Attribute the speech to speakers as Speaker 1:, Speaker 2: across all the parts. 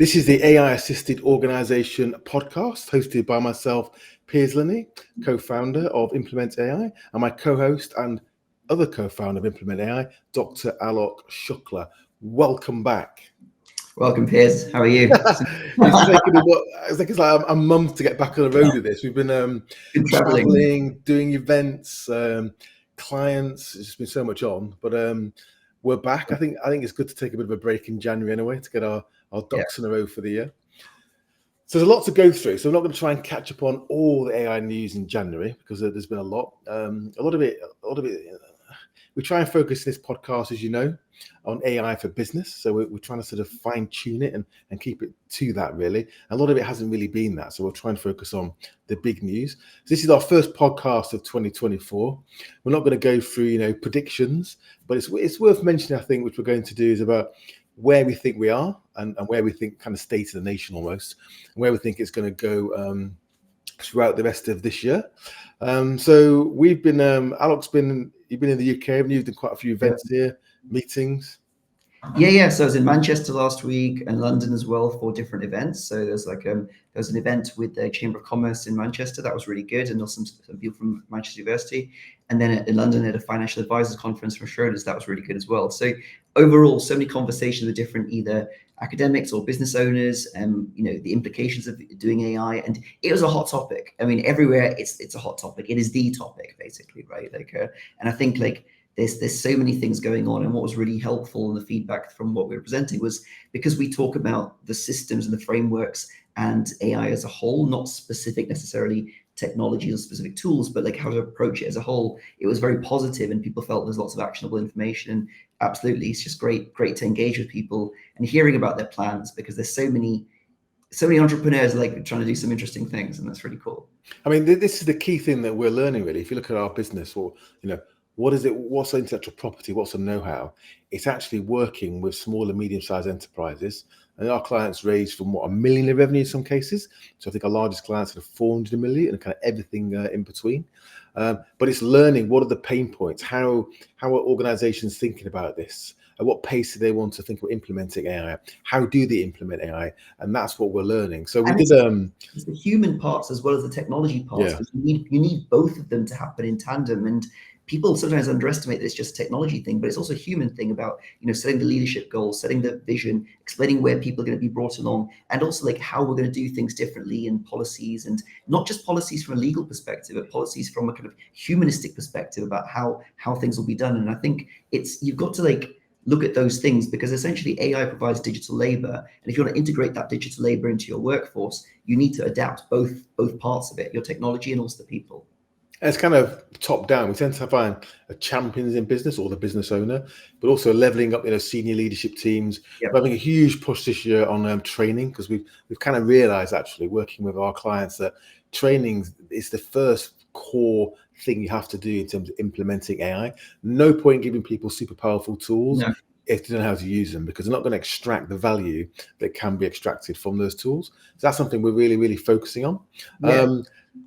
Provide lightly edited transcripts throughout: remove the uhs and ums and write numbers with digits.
Speaker 1: This is the AI-assisted organisation podcast hosted by myself, Piers and Aalok, co-founder of Implement AI, and my co-host and other co-founder of Implement AI, Dr. Aalok Shukla. Welcome back.
Speaker 2: Welcome, Piers. How are you?
Speaker 1: It's like a month to get back on the road with this. We've been traveling, doing events, clients. It's just been so much on, but we're back. I think it's good to take a bit of a break in January anyway to get our ducks in a row for the year. So there's a lot to go through. So I'm not going to try and catch up on all the AI news in January because there's been a lot. A lot of it. We try and focus this podcast, as you know, on AI for business. So we're trying to sort of fine tune it and keep it to that, really. A lot of it hasn't really been that. So we'll try and focus on the big news. So this is our first podcast of 2024. We're not going to go through, predictions, but it's worth mentioning, I think, which we're going to do is about where we think we are and where we think kind of state of the nation almost, and where we think it's going to go throughout the rest of this year. So we've been, you've been in the UK, haven't you? You've done quite a few events here, meetings.
Speaker 2: Yeah. So I was in Manchester last week and London as well for different events. So there's an event with the Chamber of Commerce in Manchester that was really good, and also some people from Manchester University. And then in London, at a financial advisors conference from Schroders, that was really good as well. So overall, so many conversations with different either academics or business owners, and the implications of doing AI. And it was a hot topic. I mean, everywhere it's a hot topic. It is the topic, basically, right? And I think there's so many things going on, and what was really helpful in the feedback from what we were presenting was because we talk about the systems and the frameworks and AI as a whole, not specific necessarily technologies or specific tools, but how to approach it as a whole. It was very positive, and people felt there's lots of actionable information. And absolutely, it's just great to engage with people and hearing about their plans, because there's so many entrepreneurs trying to do some interesting things, and that's really cool.
Speaker 1: I mean, this is the key thing that we're learning, really. If you look at our business, or what is it? What's the intellectual property? What's the know-how? It's actually working with small and medium-sized enterprises. And our clients range from $1 million in revenue in some cases. So I think our largest clients are 400 million and kind of everything in between. But it's learning what are the pain points, how are organizations thinking about this? At what pace do they want to think about implementing AI? How do they implement AI? And that's what we're learning. So we did.
Speaker 2: It's the human parts as well as the technology parts. Yeah. You need both of them to happen in tandem. And people sometimes underestimate this just technology thing, but it's also a human thing about, setting the leadership goals, setting the vision, explaining where people are going to be brought along, and also how we're going to do things differently in policies, and not just policies from a legal perspective, but policies from a kind of humanistic perspective about how things will be done. And I think you've got to look at those things, because essentially AI provides digital labor. And if you want to integrate that digital labor into your workforce, you need to adapt both parts of it, your technology and also the people.
Speaker 1: It's kind of top down. We tend to find champions in business, or the business owner, but also leveling up, senior leadership teams. Yep. We're having a huge push this year on training, because we've kind of realized, actually, working with our clients, that training is the first core thing you have to do in terms of implementing AI. No point giving people super powerful tools if they don't know how to use them, because they're not going to extract the value that can be extracted from those tools. So that's something we're really, really focusing on. Yeah.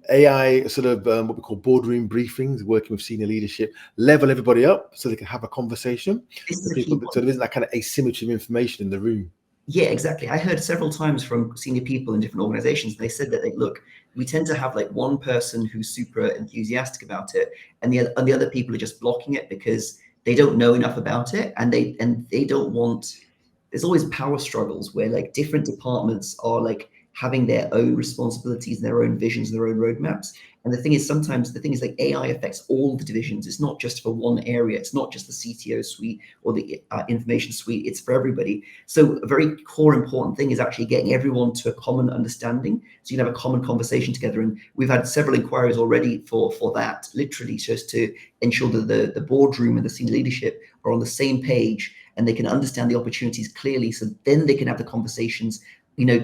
Speaker 1: AI sort of what we call boardroom briefings, working with senior leadership, level everybody up so they can have a conversation. So there isn't that kind of asymmetry of information in the room.
Speaker 2: Yeah, exactly. I heard several times from senior people in different organizations. They said that look, we tend to have one person who's super enthusiastic about it, and the other people are just blocking it because they don't know enough about it, and they don't want. There's always power struggles where different departments are having their own responsibilities, their own visions, their own roadmaps. And the thing is, sometimes AI affects all the divisions. It's not just for one area. It's not just the CTO suite or the information suite. It's for everybody. So a very core important thing is actually getting everyone to a common understanding, so you can have a common conversation together. And we've had several inquiries already for that, literally just to ensure that the boardroom and the senior leadership are on the same page, and they can understand the opportunities clearly, so then they can have the conversations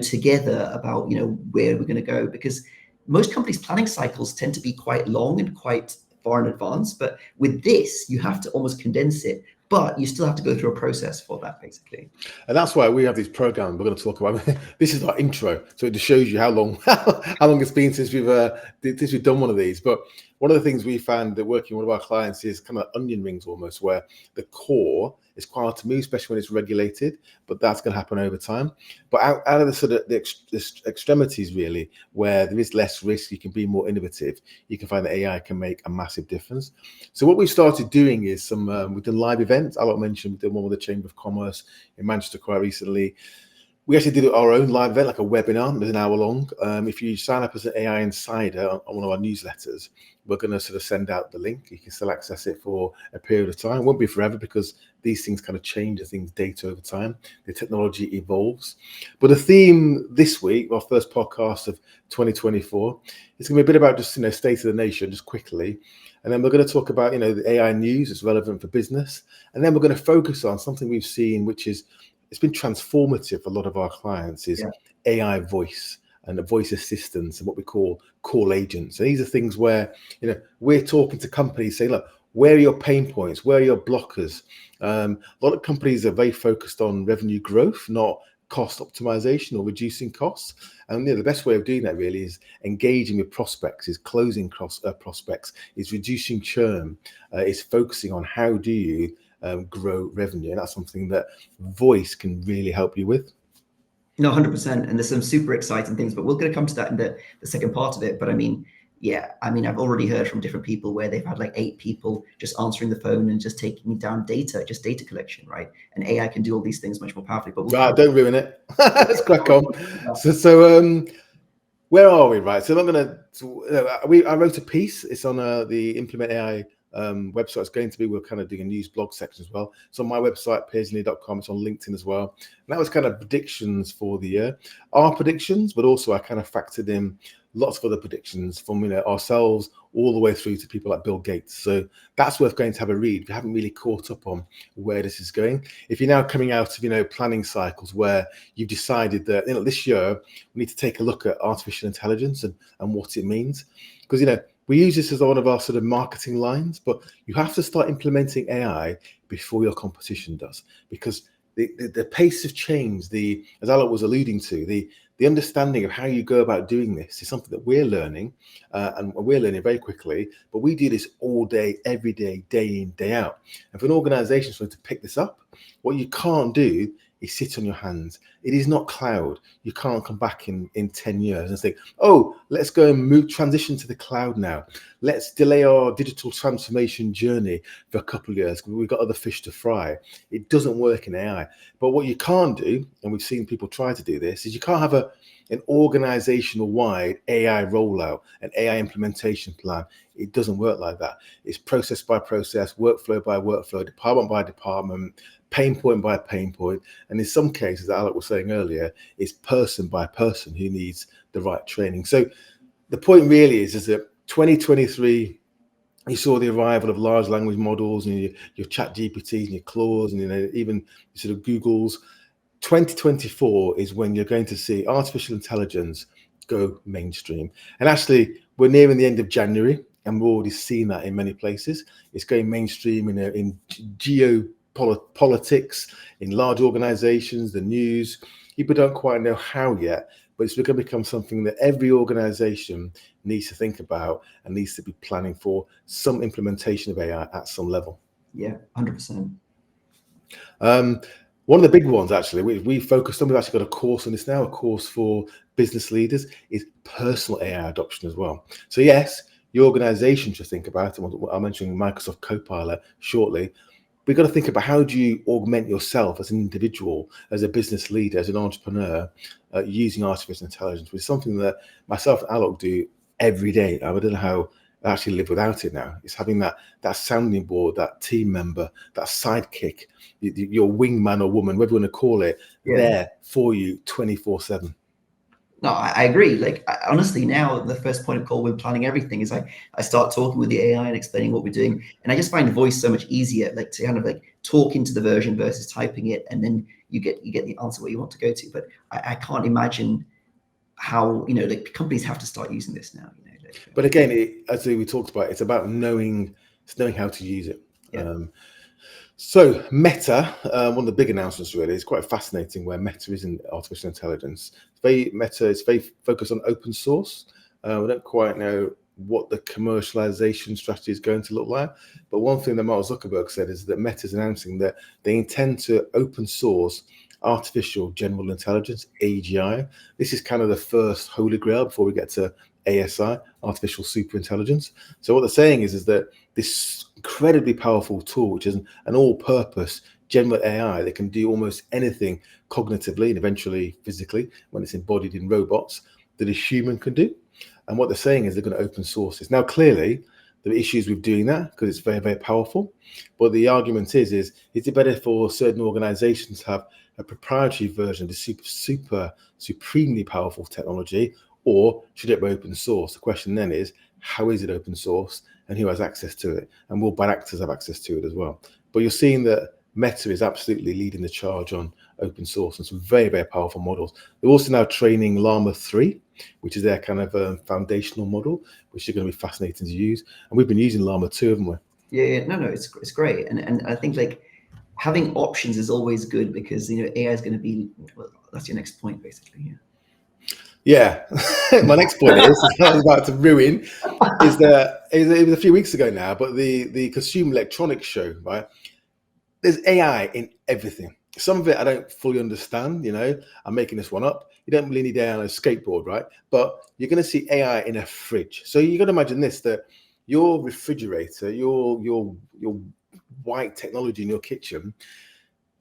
Speaker 2: together about, where we're going to go. Because most companies' planning cycles tend to be quite long and quite far in advance. But with this, you have to almost condense it but you still have to go through a process for that, basically.
Speaker 1: And that's why we have these programs we're going to talk about. This is our intro, so it just shows you how long it's been since we've done one of these. But one of the things we found that working with one of our clients is kind of onion rings almost, where the core is quite hard to move, especially when it's regulated, but that's going to happen over time. But out of the sort of the extremities, really, where there is less risk, you can be more innovative, you can find that AI can make a massive difference. So what we started doing is we've done live events. Aalok mentioned we did one with the Chamber of Commerce in Manchester quite recently. We actually did our own live event, like a webinar. It was an hour long. If you sign up as an AI insider on one of our newsletters, we're going to sort of send out the link. You can still access it for a period of time. It won't be forever because these things kind of change as things date over time. The technology evolves. But the theme this week, our first podcast of 2024, is going to be a bit about just, state of the nation, just quickly. And then we're going to talk about, the AI news that's relevant for business. And then we're going to focus on something we've seen, which is, it's been transformative for a lot of our clients, is AI voice and the voice assistants and what we call call agents. And these are things where, we're talking to companies saying, look, where are your pain points? Where are your blockers? A lot of companies are very focused on revenue growth, not cost optimization or reducing costs. And the best way of doing that really is engaging with prospects, is closing prospects, is reducing churn, is focusing on how do you grow revenue. And that's something that voice can really help you with.
Speaker 2: No, 100%. And there's some super exciting things, but we're going to come to that in the second part of it. But I've already heard from different people where they've had like 8 people just answering the phone and just taking down data, just data collection, right? And AI can do all these things much more powerfully. But
Speaker 1: don't ruin it. Let's crack on. So where are we, right? So I'm going to, I wrote a piece. It's on the Implement AI website. It's going to be, we're kind of doing a news blog section as well. It's on my website, piersandaalok.com. It's on LinkedIn as well. And that was kind of predictions for the year. Our predictions, but also I kind of factored in lots of other predictions from ourselves all the way through to people like Bill Gates. So that's worth going to have a read. We haven't really caught up on where this is going. If you're now coming out of planning cycles where you've decided that this year we need to take a look at artificial intelligence and what it means, because we use this as one of our sort of marketing lines, but you have to start implementing AI before your competition does, because the pace of change, as Aalok was alluding to, the understanding of how you go about doing this is something that we're learning, and we're learning very quickly, but we do this all day, every day, day in, day out. And for an organization is going to pick this up, what you can't do is sit on your hands. It is not cloud. You can't come back in 10 years and say, oh, let's go and transition to the cloud now. Let's delay our digital transformation journey for a couple of years because we've got other fish to fry. It doesn't work in AI. But what you can't do, and we've seen people try to do this, is you can't have an organizational wide AI rollout, an AI implementation plan. It doesn't work like that. It's process by process, workflow by workflow, department by department, pain point by pain point. And in some cases, Aalok was saying earlier, it's person by person who needs the right training. So the point really is that 2023, you saw the arrival of large language models and your chat GPTs and your Claudes and even sort of Googles. 2024 is when you're going to see artificial intelligence go mainstream. And actually, we're nearing the end of January, and we're already seeing that in many places. It's going mainstream in geopolitics, in large organizations, the news. People don't quite know how yet, but it's going to become something that every organization needs to think about and needs to be planning for some implementation of AI at some level.
Speaker 2: Yeah, 100%.
Speaker 1: One of the big ones, actually, we focused on, we've actually got a course on this now, a course for business leaders, is personal AI adoption as well. So yes, your organization should think about it. I'll mention Microsoft Copilot shortly. We've got to think about how do you augment yourself as an individual, as a business leader, as an entrepreneur, using artificial intelligence, which is something that myself and Aalok do every day. I don't know how I actually live without it now. It's having that sounding board, that team member, that sidekick, your wingman or woman, whatever you want to call it, there for you 24/7.
Speaker 2: No, I agree. Like, honestly, now the first point of call when planning everything is I start talking with the AI and explaining what we're doing. And I just find voice so much easier, like to kind of like talk into the version versus typing it. And then you get the answer where you want to go to. But I can't imagine how, like companies have to start using this now.
Speaker 1: But again, as we talked about, it's about knowing how to use it.
Speaker 2: Yeah.
Speaker 1: So Meta, one of the big announcements really, is quite fascinating where Meta is in artificial intelligence. Meta is very focused on open source. We don't quite know what the commercialization strategy is going to look like. But one thing that Mark Zuckerberg said is that Meta is announcing that they intend to open source artificial general intelligence, AGI. This is kind of the first holy grail before we get to ASI, artificial super intelligence. So what they're saying is that this incredibly powerful tool, which is an all-purpose general AI that can do almost anything cognitively and eventually physically when it's embodied in robots that a human can do. And what they're saying is they're going to open source this. Now, clearly, there are issues with doing that because it's very, very powerful. But the argument is it better for certain organizations to have a proprietary version of the supremely powerful technology, or should it be open source? The question then is, how is it open source and who has access to it? And will bad actors have access to it as well? But you're seeing that Meta is absolutely leading the charge on open source and some very, very powerful models. They're also now training Llama 3, which is their kind of foundational model, which is going to be fascinating to use. And we've been using Llama 2, haven't we?
Speaker 2: Yeah, no, it's great. And I think like having options is always good because, AI is going to be, well, that's your next point, basically.
Speaker 1: Yeah. My next point is I was about to ruin, is that it was a few weeks ago now, but the Consumer Electronics Show, right? There's AI in everything. Some of it I don't fully understand, I'm making this one up. You don't really need AI on a skateboard, right? But you're going to see AI in a fridge. So you got to imagine this, that your refrigerator, your white technology in your kitchen,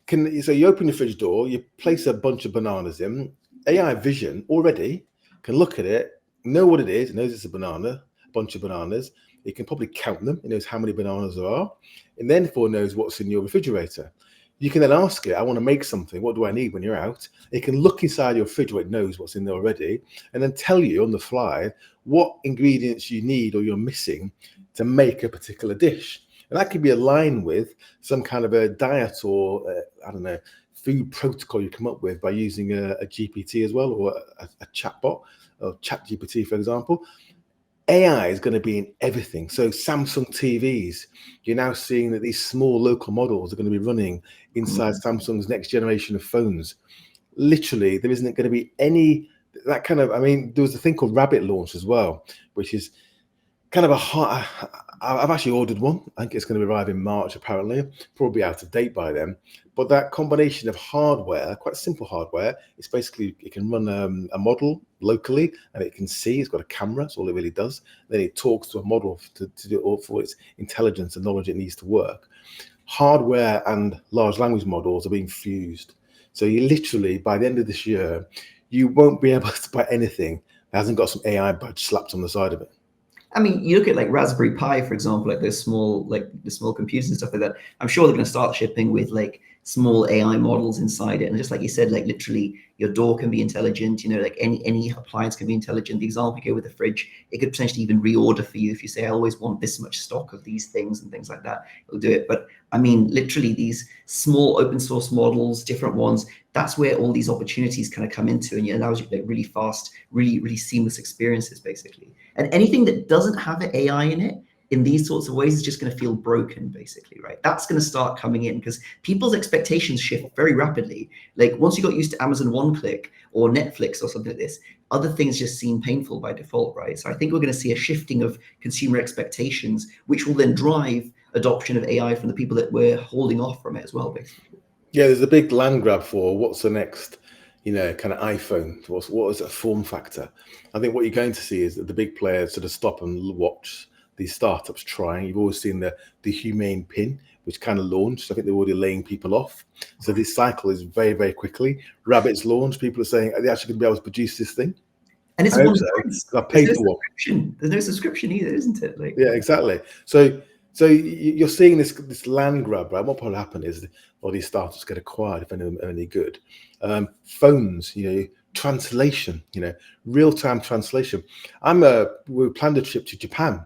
Speaker 1: so you open your fridge door, you place a bunch of bananas in, AI vision already can look at it, know what it is, it knows it's a bunch of bananas. It can probably count them. It knows how many bananas there are, and then therefore knows what's in your refrigerator. You can then ask it, I want to make something. What do I need when you're out? It can look inside your fridge where it knows what's in there already, and then tell you on the fly what ingredients you need or you're missing to make a particular dish. And that could be aligned with some kind of a diet or, I don't know, food protocol you come up with by using a GPT as well, or a chatbot, or chat GPT, for example. AI is going to be in everything. So Samsung TVs, you're now seeing that these small local models are going to be running inside Samsung's next generation of phones. Literally, there isn't going to be any, that kind of, there was a thing called Rabbit Launch as well, which is kind of I've actually ordered one. I think it's going to arrive in March, apparently, probably out of date by then. But that combination of hardware, quite simple hardware, it's basically, it can run a model locally and it can see, it's got a camera, that's all it really does. Then it talks to a model to do it all for its intelligence and knowledge it needs to work. Hardware and large language models are being fused. So you literally, by the end of this year, you won't be able to buy anything that hasn't got some AI badge slapped on the side of it.
Speaker 2: You look at like Raspberry Pi, for example, like the small computers and stuff like that. I'm sure they're going to start shipping with like small AI models inside it. And just like you said, like literally your door can be intelligent, like any appliance can be intelligent. The example you go with the fridge, it could potentially even reorder for you if you say, I always want this much stock of these things and things like that. It'll do it. But literally these small open source models, different ones, that's where all these opportunities kind of come into, and it allows you like really fast, really seamless experiences, basically. And anything that doesn't have an AI in it, in these sorts of ways, is just going to feel broken, basically, right? That's going to start coming in because people's expectations shift very rapidly. Like once you got used to Amazon One Click or Netflix or something like this, other things just seem painful by default, right? So I think we're going to see a shifting of consumer expectations, which will then drive adoption of AI from the people that we're holding off from it as well, basically.
Speaker 1: Yeah, there's a big land grab for what's the next, kind of iPhone. What is a form factor? I think what you're going to see is that the big players sort of stop and watch these startups trying. You've always seen the humane pin, which kind of launched. I think they're already laying people off. So this cycle is very, very quickly. Rabbit's launched. People are saying, are they actually going to be able to produce this thing?
Speaker 2: And it's one price.
Speaker 1: I paid for
Speaker 2: one. There's no subscription either, isn't it? Like,
Speaker 1: yeah, exactly. So you're seeing this land grab, right? What probably happen is all these startups get acquired if any of them are any good. Phones, translation, real-time translation. We planned a trip to Japan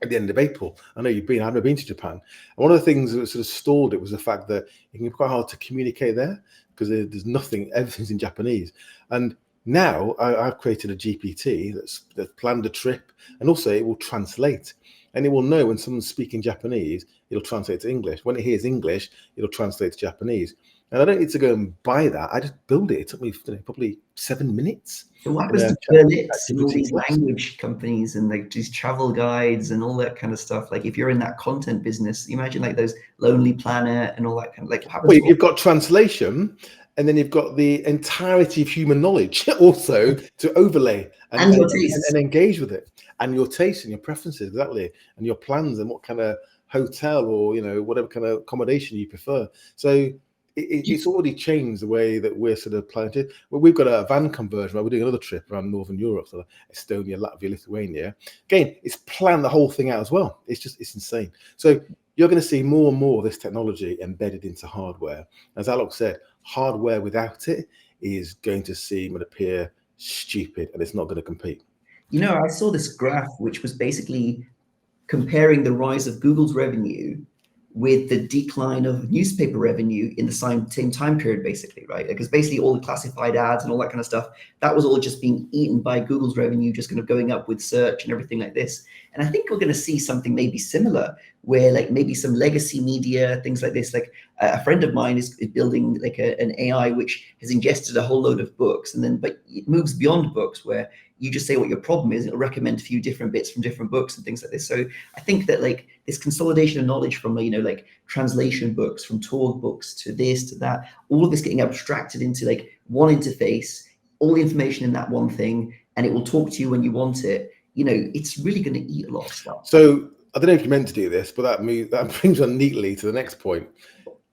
Speaker 1: at the end of April. I know you've been. I've never been to Japan. And one of the things that sort of stalled it was the fact that it can be quite hard to communicate there because there's nothing. Everything's in Japanese. And now I've created a GPT that's planned a trip, and also it will translate. and it will know when someone's speaking Japanese, it'll translate to English. When it hears English, it'll translate to Japanese. And I don't need to go and buy that. I just build it. It took me probably 7 minutes.
Speaker 2: So what happens to Berlitz and all these language companies and like these travel guides and all that kind of stuff? Like if you're in that content business, imagine like those Lonely Planet and all that kind of like.
Speaker 1: Well, you've got translation, and then you've got the entirety of human knowledge also to overlay
Speaker 2: and your taste
Speaker 1: and engage with it, and your taste and your preferences, exactly, and your plans and what kind of hotel or whatever kind of accommodation you prefer. So it's already changed the way that we're sort of planning to. Well, we've got a van conversion where we're doing another trip around Northern Europe, so Estonia, Latvia, Lithuania. Again, it's planned the whole thing out as well. It's insane. So you're going to see more and more of this technology embedded into hardware. As Aalok said, hardware without it is going to seem and appear stupid, and it's not going to compete.
Speaker 2: I saw this graph which was basically comparing the rise of Google's revenue with the decline of newspaper revenue in the same time period, basically, right? Because basically all the classified ads and all that kind of stuff, that was all just being eaten by Google's revenue, just kind of going up with search and everything like this. And I think we're going to see something maybe similar, where like maybe some legacy media, things like this. Like a friend of mine is building like an AI which has ingested a whole load of books, and then but it moves beyond books, where you just say what your problem is, it'll recommend a few different bits from different books and things like this. So I think that like this consolidation of knowledge from like translation books, from talk books to this to that, all of this getting abstracted into like one interface, all the information in that one thing, and it will talk to you when you want it. It's really going to eat a lot of stuff.
Speaker 1: So I don't know if you meant to do this, but that brings on neatly to the next point,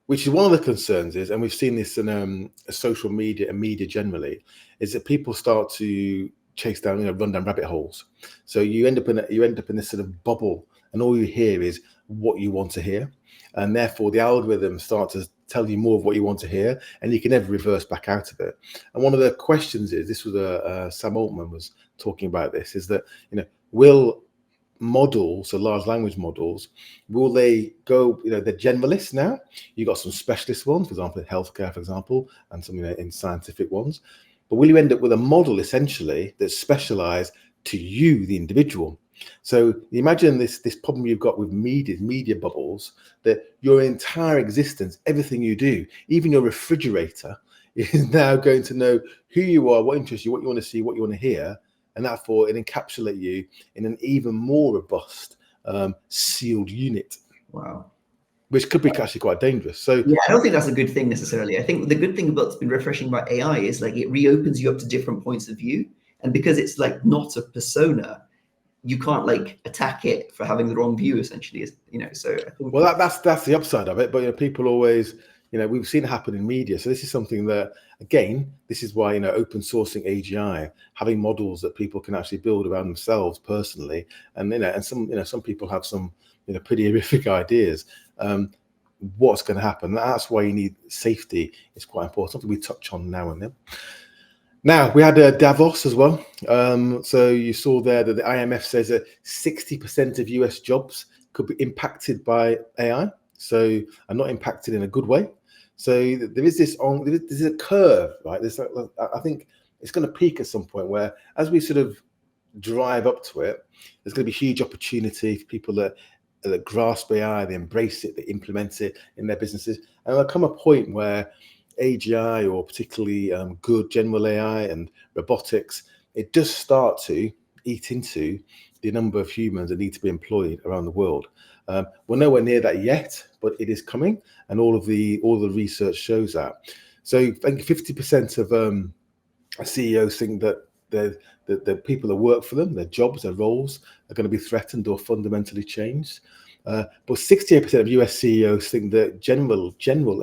Speaker 1: which is one of the concerns is, and we've seen this in social media and media generally, is that people start to chase down, run down rabbit holes. So you end up in this sort of bubble, and all you hear is what you want to hear, and therefore the algorithms start to tell you more of what you want to hear, and you can never reverse back out of it. And one of the questions is, this was Sam Altman was talking about this, is that will models, so large language models, will they go, they're generalists now. You've got some specialist ones, for example, in healthcare, for example, and some in scientific ones. But will you end up with a model essentially that's specialized to you, the individual? So imagine this problem you've got with media bubbles, that your entire existence, everything you do, even your refrigerator, is now going to know who you are, what interests you, what you want to see, what you want to hear, and therefore it encapsulate you in an even more robust sealed unit.
Speaker 2: Wow.
Speaker 1: Which could be actually quite dangerous. So
Speaker 2: yeah, I don't think that's a good thing necessarily. I think the good thing about what's been refreshing about AI is like it reopens you up to different points of view, and because it's like not a persona, you can't like attack it for having the wrong view, essentially. So I think,
Speaker 1: well, that's the upside of it. But people always, we've seen it happen in media. So this is something that, again, this is why open sourcing AGI, having models that people can actually build around themselves personally, and and some people have some pretty horrific ideas. What's going to happen? That's why you need safety. It's quite important. Something we touch on now and then. Now, we had Davos as well. So you saw there that the IMF says that 60% of US jobs could be impacted by AI, so are not impacted in a good way. So there is there's a curve, right? I think it's going to peak at some point where, as we sort of drive up to it, there's going to be huge opportunity for people that grasp AI, they embrace it, they implement it in their businesses. And there'll come a point where AGI, or particularly good general AI and robotics, it does start to eat into the number of humans that need to be employed around the world. We're nowhere near that yet, but it is coming, and all the research shows that. So I think 50% of CEOs think that the people that work for them, their jobs, their roles, are going to be threatened or fundamentally changed. But 68% of US CEOs think that general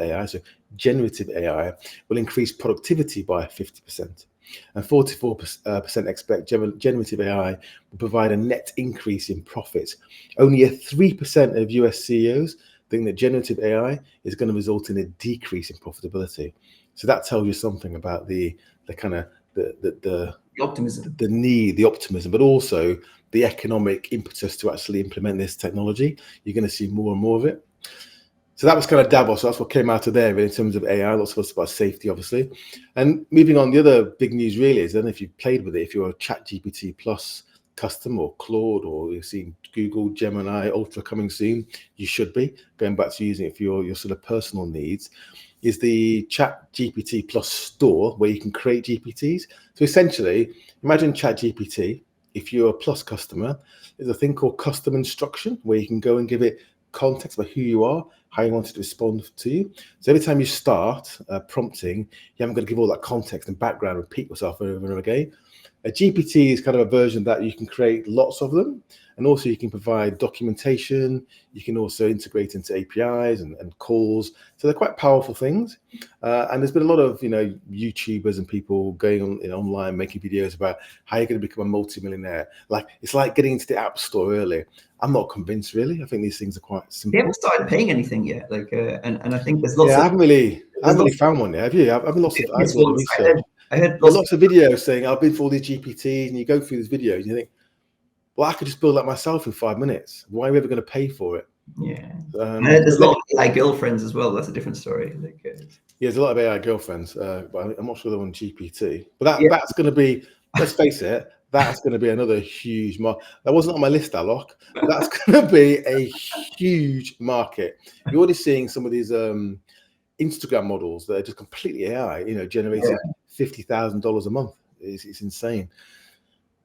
Speaker 1: AI, so generative AI, will increase productivity by 50%. And 44% expect generative AI will provide a net increase in profit. Only 3% of US CEOs think that generative AI is going to result in a decrease in profitability. So that tells you something about the kind of the
Speaker 2: optimism,
Speaker 1: the need, the optimism, but also the economic impetus to actually implement this technology. You're going to see more and more of it. So that was kind of Davos. So that's what came out of there in terms of AI. Lots of us about safety, obviously. And moving on, the other big news really is, I don't know if you've played with it, if you're a ChatGPT Plus custom or Claude, or you're seeing Google Gemini Ultra coming soon, you should be going back to using it for your sort of personal needs, is the Chat GPT Plus store, where you can create GPTs. So essentially, imagine Chat GPT. If you're a Plus customer, there's a thing called custom instruction, where you can go and give it context about who you are, how you want it to respond to you. So every time you start prompting, you haven't got to give all that context and background, repeat yourself over and over again. A GPT is kind of a version that you can create lots of them, and also you can provide documentation. You can also integrate into APIs and calls. So they're quite powerful things. And there's been a lot of YouTubers and people going on online making videos about how you're going to become a multimillionaire. Like, it's like getting into the App Store early. I'm not convinced, really. I think these things are quite simple.
Speaker 2: They haven't started paying anything yet. Like, and I think there's lots.
Speaker 1: Yeah, I haven't really found one yet. Have you? I've been lots of research.
Speaker 2: I heard
Speaker 1: lots of videos saying I've been for all these GPTs, and you go through these videos and you think, well, I could just build that myself in 5 minutes. Why are we ever going to pay for it?
Speaker 2: Yeah, there's a lot of AI girlfriends as well. That's a different story. Like,
Speaker 1: yeah, there's a lot of AI girlfriends, but I'm not sure they're on GPT. But that's going to be, let's face it, that's going to be another huge market. That wasn't on my list, Aalok, but that's going to be a huge market. You're already seeing some of these Instagram models that are just completely AI, generating $50,000 a month. It's insane.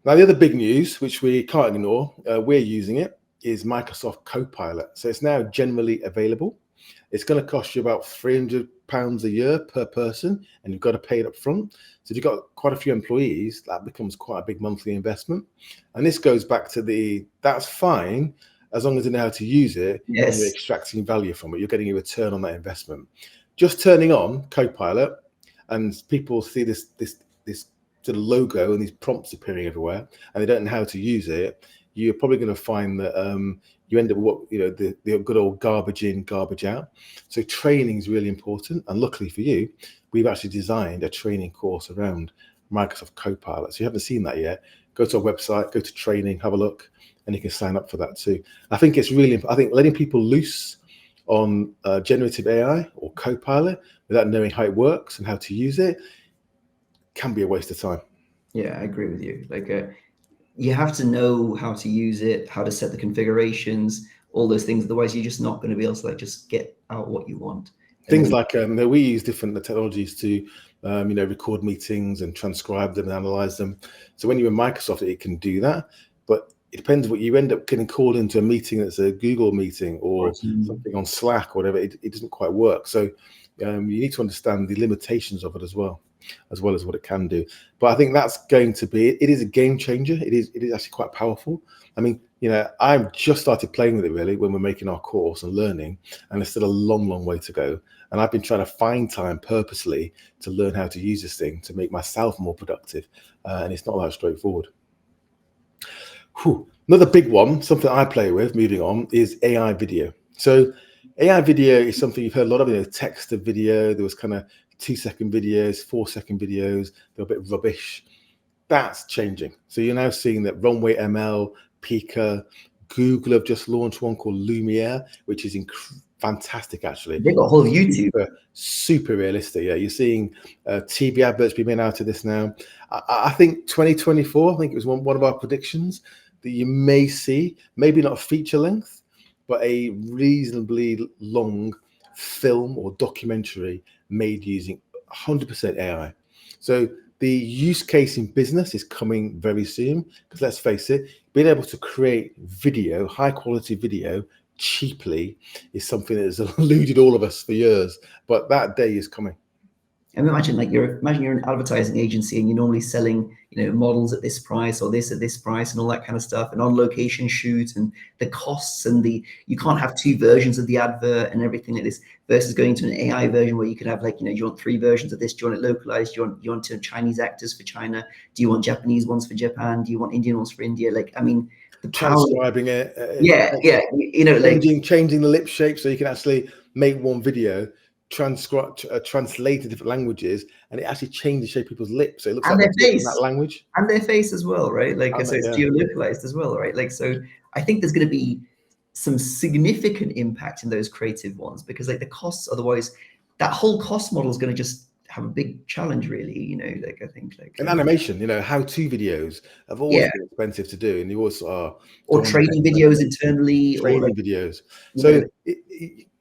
Speaker 1: Now, the other big news, which we can't ignore, we're using it, is Microsoft Copilot. So it's now generally available. It's going to cost you about £300 a year per person, and you've got to pay it up front. So if you've got quite a few employees, that becomes quite a big monthly investment. And this goes back to that's fine, as long as you know how to use it, and you're extracting value from it. You're getting a return on that investment. Just turning on Copilot, and people see this sort of logo and these prompts appearing everywhere, and they don't know how to use it, you're probably going to find that you end up with the good old garbage in, garbage out. So training is really important, and luckily for you, we've actually designed a training course around Microsoft Copilot. So if you haven't seen that yet, go to our website, go to training, have a look, and you can sign up for that too. I think it's really, letting people loose on generative AI or Copilot without knowing how it works and how to use it can be a waste of time.
Speaker 2: Yeah, I agree with you. Like, you have to know how to use it, how to set the configurations, all those things. Otherwise, you're just not going to be able to just get out what you want.
Speaker 1: Things like we use different technologies to record meetings and transcribe them and analyze them. So when you're in Microsoft, it can do that, but it depends what you end up getting called into a meeting that's a Google meeting or something on Slack or whatever. It doesn't quite work. So you need to understand the limitations of it as well as what it can do. But I think that's going to be, it is a game changer. It is actually quite powerful. I mean, I've just started playing with it really when we're making our course and learning, and there's still a long, long way to go. And I've been trying to find time purposely to learn how to use this thing to make myself more productive. And it's not that straightforward. Another big one, something I play with, moving on, is AI video. So AI video is something you've heard a lot of, text to video. There was kind of 2-second videos, 4-second videos. They're a bit rubbish. That's changing. So you're now seeing that Runway ML, Pika, Google have just launched one called Lumiere, which is fantastic, actually.
Speaker 2: They've got a whole YouTube.
Speaker 1: Super realistic. Yeah, you're seeing TV adverts being made out of this now. I think 2024, I think it was one of our predictions, that you may see, maybe not a feature length, but a reasonably long film or documentary made using 100% AI. So the use case in business is coming very soon, because let's face it, being able to create video, high quality video, cheaply is something that has eluded all of us for years, but that day is coming.
Speaker 2: And imagine you're an advertising agency and you're normally selling, models at this price or this at this price and all that kind of stuff, and on location shoots, and the costs and you can't have 2 versions of the advert and everything like this, versus going to an AI version where you could have do you want 3 versions of this? Do you want it localized? Do you want Chinese actors for China? Do you want Japanese ones for Japan? Do you want Indian ones for India? The
Speaker 1: transcribing it. Changing the lip shape so you can actually make one video, translate to different languages, and it actually changes the shape of people's lips, so it looks like they're in that language
Speaker 2: and their face as well, right? So it's geolocalized as well, right? So I think there's going to be some significant impact in those creative ones, because the costs, otherwise that whole cost model is going to just have a big challenge, really. You know, like I think like
Speaker 1: and animation, you know, how-to videos have always been expensive to do, and you always are.
Speaker 2: Or training videos internally,
Speaker 1: training videos.
Speaker 2: you
Speaker 1: So
Speaker 2: know,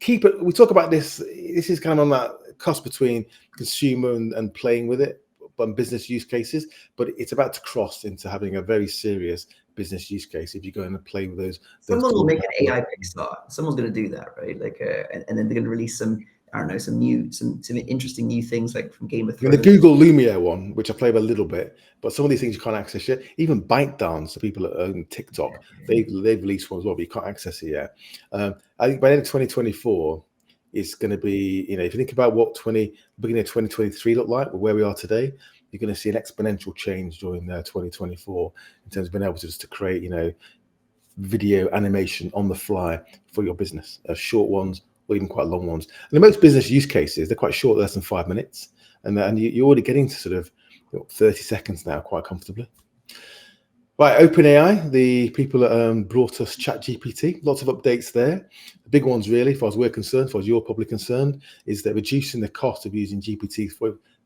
Speaker 1: keep it. We talk about this. This is kind of on that cusp between consumer and playing with it, but business use cases. But it's about to cross into having a very serious business use case if you go and play with those.
Speaker 2: someone will make an AI Pixar. Someone's going to do that, right? Like, and then they're going to release some, I don't know, some interesting new things, like from Game of Thrones.
Speaker 1: The Google Lumia one, which I played a little bit, but some of these things you can't access yet. Even ByteDance, the people that own TikTok, they've released one as well, but you can't access it yet. I think by the end of 2024, it's going to be, you know, if you think about what beginning of 2023 looked like, or where we are today, you're going to see an exponential change during 2024 in terms of being able to just to create, you know, video animation on the fly for your business, short ones or even quite long ones. And most business use cases, they're quite short, less than 5 minutes, and you're already getting to sort of 30 seconds now quite comfortably. Right, OpenAI, the people that brought us ChatGPT, lots of updates there. The big ones really, as far as we're concerned, as far as you're probably concerned, is that reducing the cost of using GPT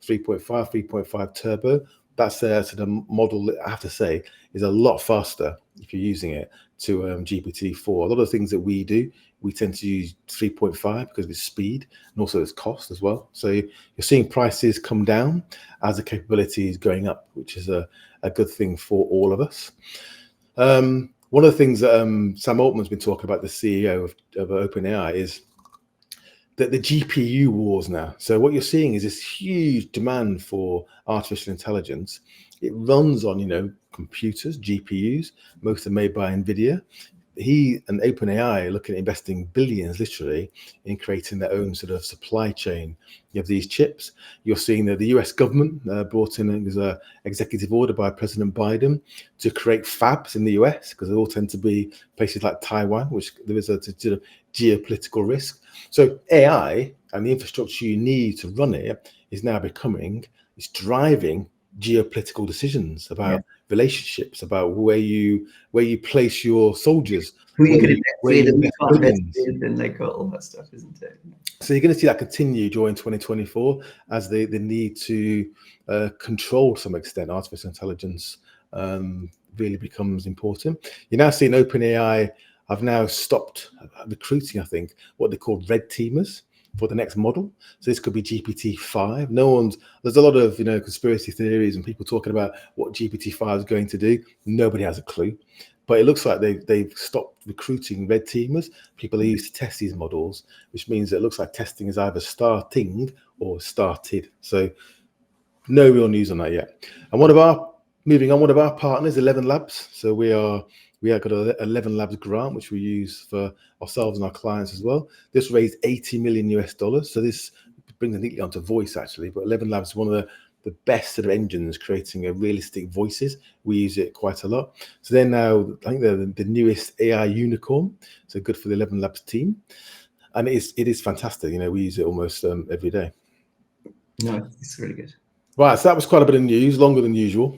Speaker 1: 3.5 Turbo. That's sort of model that I have to say is a lot faster if you're using it to GPT-4. A lot of the things that we do, we tend to use 3.5 because of its speed and also its cost as well. So you're seeing prices come down as the capability is going up, which is a good thing for all of us. One of the things that Sam Altman's been talking about, the CEO of OpenAI, is that the GPU wars now. So what you're seeing is this huge demand for artificial intelligence. It runs on, you know, computers, GPUs. Most are made by NVIDIA. He and OpenAI are looking at investing billions, literally, in creating their own sort of supply chain of these chips. You're seeing that the US government brought in an executive order by President Biden to create fabs in the US, because they all tend to be places like Taiwan, which there is a sort of geopolitical risk. So AI and the infrastructure you need to run it is now it's driving geopolitical decisions about relationships, about where you place your soldiers,
Speaker 2: who you can invest with and we can't invest
Speaker 1: with,
Speaker 2: and like all that stuff, isn't it?
Speaker 1: So you're going to see that continue during 2024 as the need to control, to some extent, artificial intelligence really becomes important. You're now seeing OpenAI have now stopped recruiting, I think, what they call red teamers for the next model. So this could be GPT-5. There's a lot of, you know, conspiracy theories and people talking about what GPT-5 is going to do. Nobody has a clue. But it looks like they've stopped recruiting red teamers, people who used to test these models, which means it looks like testing is either starting or started. So no real news on that yet. And one of our partners, 11 Labs. So we have got a 11 Labs grant, which we use for ourselves and our clients as well. This raised $80 million US. So this brings it neatly onto voice, actually. But 11 Labs is one of the best sort of engines creating a realistic voices. We use it quite a lot. So they're now, I think they're the newest AI unicorn. So good for the 11 Labs team. And it is fantastic. You know, we use it almost every day.
Speaker 2: No, it's really good.
Speaker 1: Right, so that was quite a bit of news, longer than usual.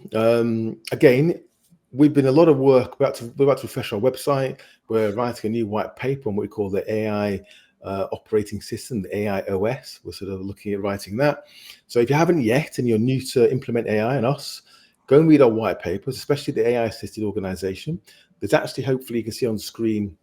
Speaker 1: Again, we've been a lot of work. We're about to refresh our website. We're writing a new white paper on what we call the AI operating system, the AI OS. We're sort of looking at writing that. So if you haven't yet and you're new to implement AI and us, go and read our white papers, especially the AI assisted organization. There's actually, hopefully you can see on the screen,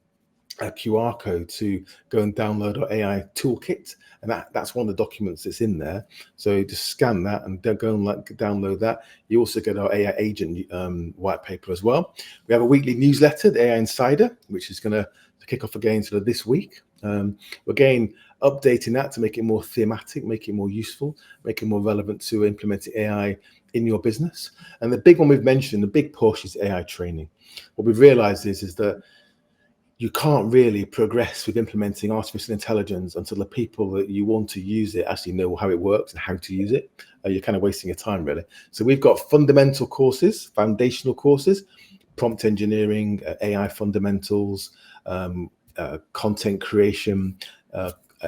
Speaker 1: a QR code to go and download our AI toolkit, and that's one of the documents that's in there. So just scan that and go and download that. You also get our AI agent white paper as well. We have a weekly newsletter, the AI Insider, which is going to kick off again sort of this week. We're again updating that to make it more thematic, make it more useful, make it more relevant to implementing AI in your business. And the big one we've mentioned, the big push, is AI training. What we've realized is that you can't really progress with implementing artificial intelligence until the people that you want to use it actually know how it works and how to use it. You're kind of wasting your time, really. So we've got fundamental courses, foundational courses, prompt engineering, AI fundamentals, content creation,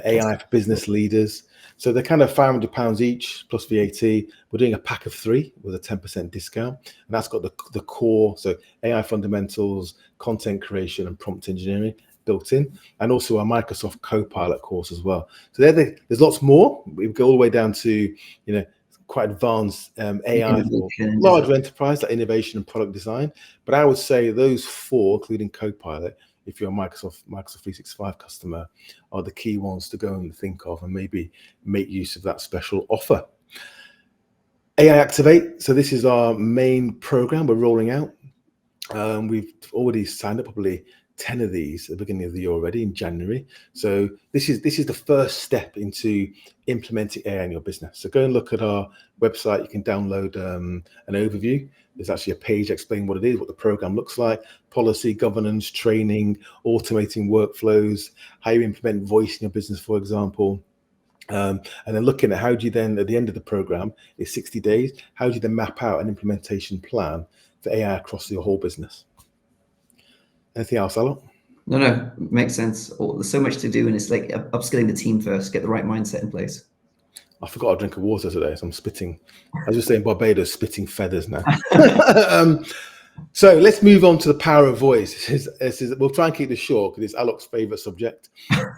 Speaker 1: AI for business leaders. So they're kind of £500 each plus VAT. We're doing a pack of 3 with a 10% discount. And that's got the core, so AI fundamentals, content creation, and prompt engineering. built in, and also our Microsoft Copilot course as well. So there's lots more. We go all the way down to quite advanced AI for larger enterprise, like innovation and product design. But I would say those four, including Copilot, if you're a Microsoft 365 customer, are the key ones to go and think of and maybe make use of that special offer. AI Activate. So this is our main program we're rolling out. We've already signed up probably 10 of these at the beginning of the year already in January. So this is the first step into implementing AI in your business. So go and look at our website. You can download an overview. There's actually a page explaining what it is, what the program looks like, policy, governance, training, automating workflows, how you implement voice in your business, for example. And then looking at how do you then, at the end of the program, is 60 days, how do you then map out an implementation plan for AI across your whole business? Anything else, Aalok?
Speaker 2: No, makes sense. There's so much to do, and it's like upskilling the team first, get the right mindset in place.
Speaker 1: I forgot a drink of water today, so I'm spitting. I was just saying Barbados, spitting feathers now. So let's move on to the power of voice. We'll try and keep this short because it's Aalok's favorite subject.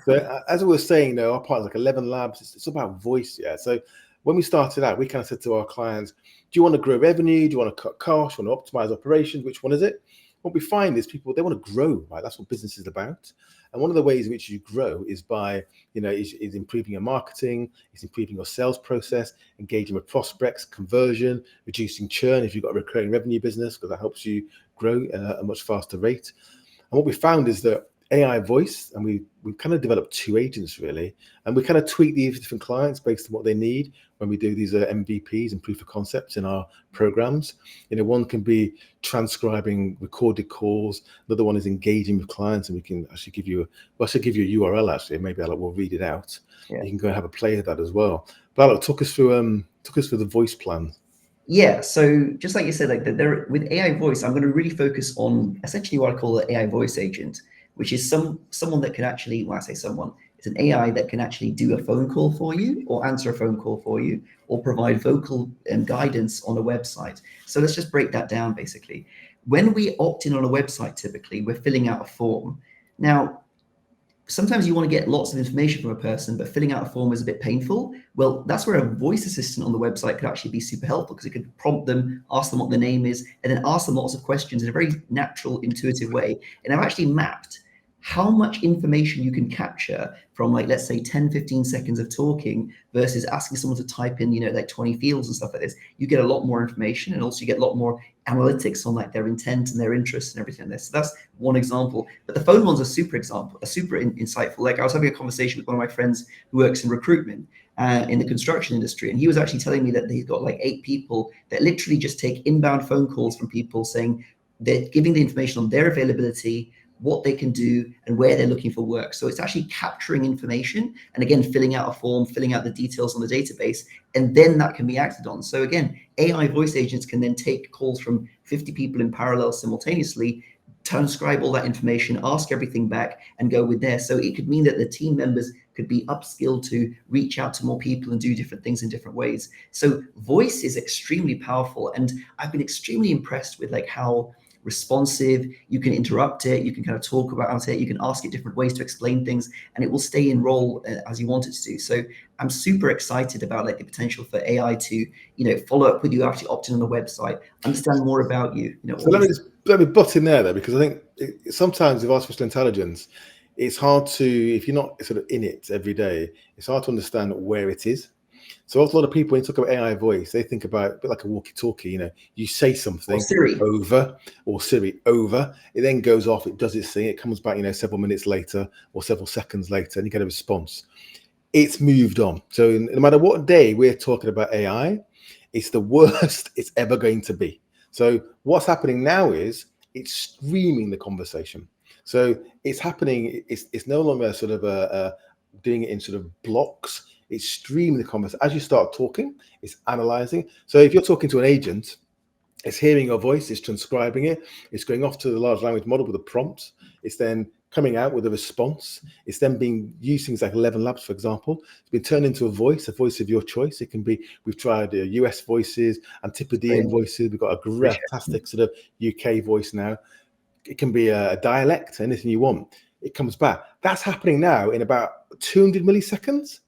Speaker 1: So as I was saying, our partner's like 11 labs. It's about voice, yeah. So when we started out, we kind of said to our clients, do you want to grow revenue? Do you want to cut costs? Do you want to optimize operations? Which one is it? What we find is people, they want to grow, right? That's what business is about. And one of the ways in which you grow is by, is improving your marketing, it's improving your sales process, engaging with prospects, conversion, reducing churn if you've got a recurring revenue business, because that helps you grow at a much faster rate. And what we found is that AI voice, and we've kind of developed two agents really, and we kind of tweak these different clients based on what they need when we do these MVPs and proof of concepts in our programs. One can be transcribing recorded calls, another one is engaging with clients, and we can actually give you a URL actually, maybe we'll read it out. Yeah. You can go and have a play of that as well. But Aalok, talk us through the voice plan.
Speaker 2: Yeah, so just like you said, with AI voice, I'm going to really focus on essentially what I call the AI voice agent, which is someone that can actually, when I say someone, it's an AI that can actually do a phone call for you, or answer a phone call for you, or provide vocal guidance on a website. So let's just break that down basically. When we opt in on a website, typically, we're filling out a form. Now, sometimes you want to get lots of information from a person, but filling out a form is a bit painful. Well, that's where a voice assistant on the website could actually be super helpful, because it could prompt them, ask them what their name is, and then ask them lots of questions in a very natural, intuitive way. And I've actually mapped how much information you can capture from, let's say 10, 15 seconds of talking versus asking someone to type in, 20 fields and stuff like this. You get a lot more information, and also you get a lot more analytics on their intent and their interests and everything like this. So that's one example. But the phone one's a super insightful. I was having a conversation with one of my friends who works in recruitment in the construction industry, and he was actually telling me that he's got 8 people that literally just take inbound phone calls from people saying they're giving the information on their availability, what they can do, and where they're looking for work. So it's actually capturing information, and again, filling out a form, filling out the details on the database, and then that can be acted on. So again, AI voice agents can then take calls from 50 people in parallel simultaneously, transcribe all that information, ask everything back, and go with there. So it could mean that the team members could be upskilled to reach out to more people and do different things in different ways. So voice is extremely powerful, and I've been extremely impressed with how responsive, you can interrupt it, you can kind of talk about it, you can ask it different ways to explain things, and it will stay in role as you want it to do. So I'm super excited about the potential for AI to, follow up with you after you opt in on the website, understand more about you.
Speaker 1: So let me butt in there, because I think sometimes with artificial intelligence, it's hard to, if you're not sort of in it every day, it's hard to understand where it is. So a lot of people, when you talk about AI voice, they think about it a bit like a walkie-talkie. You say something,
Speaker 2: or Siri
Speaker 1: over, it then goes off, it does its thing, it comes back, several minutes later or several seconds later, and you get a response. It's moved on. So no matter what day we're talking about AI, it's the worst it's ever going to be. So what's happening now is it's streaming the conversation. So it's happening, it's no longer sort of doing it in sort of blocks. It's streaming the conversation. As you start talking, it's analyzing. So if you're talking to an agent, it's hearing your voice, it's transcribing it, it's going off to the large language model with a prompt, it's then coming out with a response, it's then being used things like 11 Labs, for example. It's been turned into a voice of your choice. It can be, we've tried US voices, Antipodean voices, we've got a fantastic sort of UK voice now. It can be a dialect, anything you want. it comes back. That's happening now in about 200 milliseconds.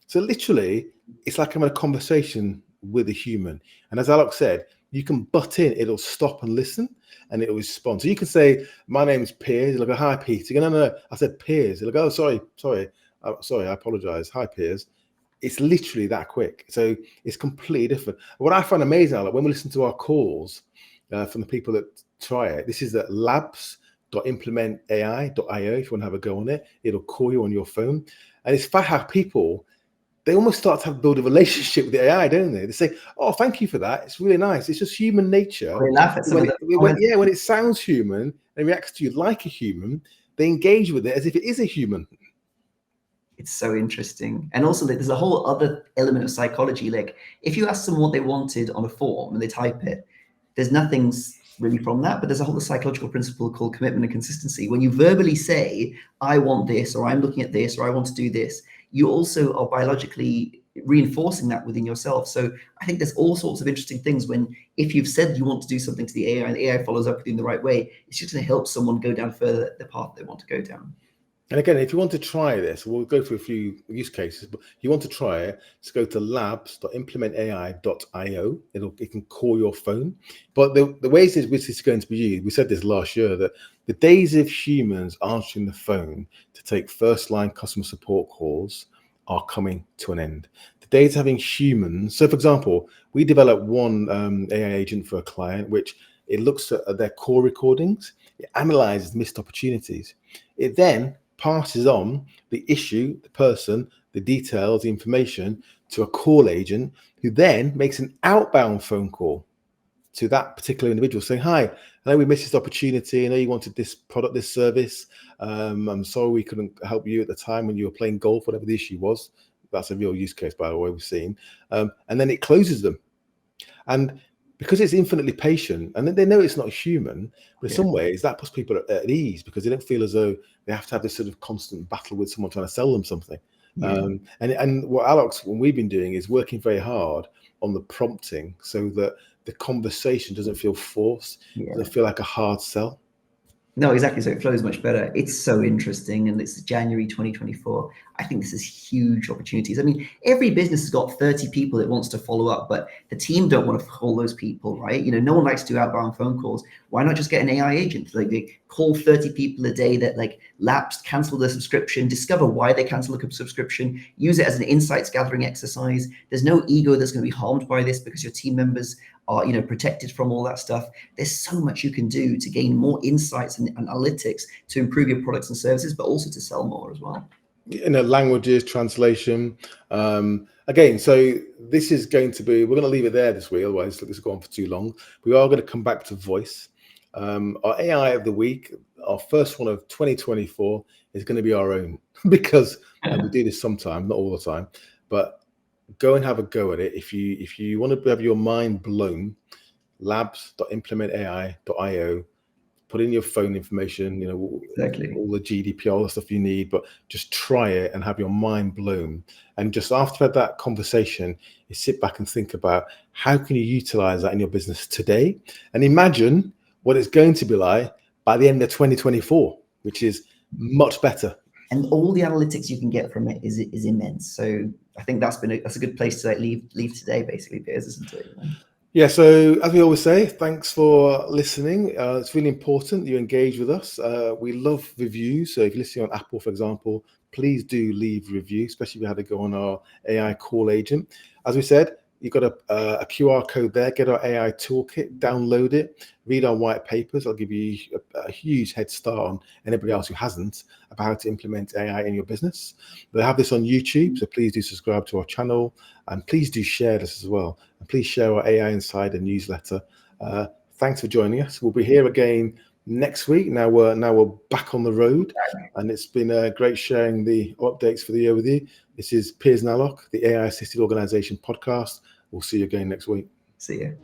Speaker 1: So literally, it's like having a conversation with a human. And as Aalok said, you can butt in, it'll stop and listen, and it'll respond. So you can say, my name's Piers. You'll go, hi, Peter. No, I said Piers. You'll go, oh, sorry, I apologize. Hi, Piers. It's literally that quick. So it's completely different. What I find amazing, Aalok, when we listen to our calls from the people that try it, this is at labs.implementai.io. If you want to have a go on it, it'll call you on your phone. And it's funny how people, they almost start to build a relationship with the AI, don't they? They say, oh, thank you for that. It's really nice. It's just human nature.
Speaker 2: They laugh at
Speaker 1: when it sounds human and reacts to you like a human, they engage with it as if it is a human.
Speaker 2: It's so interesting. And also there's a whole other element of psychology. Like if you ask someone what they wanted on a form and they type it, there's nothing really from that, but there's a whole psychological principle called commitment and consistency. When you verbally say, I want this, or I'm looking at this, or I want to do this, you also are biologically reinforcing that within yourself. So I think there's all sorts of interesting things when, if you've said you want to do something to the AI and the AI follows up with you in the right way, it's just going to help someone go down further the path they want to go down.
Speaker 1: And again, if you want to try this, we'll go through a few use cases, but if you want to try it, just go to labs.implementai.io. It can call your phone. But the ways in which it's going to be used, we said this last year, that the days of humans answering the phone to take first-line customer support calls are coming to an end. The days of having humans, so for example, we developed one AI agent for a client, which it looks at their call recordings, it analyzes missed opportunities. It then passes on the issue, the person, the details, the information to a call agent who then makes an outbound phone call to that particular individual saying, hi, I know we missed this opportunity. I know you wanted this product, this service. I'm sorry we couldn't help you at the time when you were playing golf, whatever the issue was. That's a real use case, by the way, we've seen. And then it closes them. And because it's infinitely patient, and then they know it's not human, but in some ways that puts people at ease because they don't feel as though they have to have this sort of constant battle with someone trying to sell them something. And what Aalok's, what we've been doing is working very hard on the prompting so that the conversation doesn't feel forced, doesn't feel like a hard sell.
Speaker 2: No, exactly. So it flows much better. It's so interesting. And it's January 2024. I think this is huge opportunities. I mean, every business has got 30 people it wants to follow up, but the team don't want to call those people, right? You know, no one likes to do outbound phone calls. Why not just get an AI agent? Like they call 30 people a day that like lapsed, cancel their subscription, discover why they cancel a subscription, use it as an insights gathering exercise. There's no ego that's going to be harmed by this because your team members are, you know, protected from all that stuff. There's so much you can do to gain more insights and analytics to improve your products and services, but also to sell more as well.
Speaker 1: You know, languages, translation. Again, so this is going to be, we're going to leave it there this week, otherwise this will go on for too long. We are going to come back to voice. Our AI of the week, our first one of 2024 is going to be our own because we do this sometimes, not all the time, but go and have a go at it. If you want to have your mind blown, labs.implementai.io, put in your phone information, you know, all the GDPR, all the stuff you need, but just try it and have your mind blown. And just after that conversation, you sit back and think about how can you utilize that in your business today, and imagine what it's going to be like by the end of 2024, which is much better.
Speaker 2: And all the analytics you can get from it is immense. So I think that's a good place to leave today, basically, Piers, isn't it?
Speaker 1: Yeah, so as we always say, thanks for listening. It's really important that you engage with us. We love reviews. So if you're listening on Apple, for example, please do leave a review, especially if you had to go on our AI call agent. As we said, you've got a QR code there. Get our AI toolkit, download it, read our white papers. I'll give you a huge head start on anybody else who hasn't about how to implement AI in your business. We'll have this on YouTube, so please do subscribe to our channel and please do share this as well. And please share our AI Insider newsletter. Thanks for joining us. We'll be here again next week. Now we're back on the road, and it's been great sharing the updates for the year with you. This is Piers and Aalok, the AI Assisted Organisation podcast. We'll see you again next week.
Speaker 2: See you.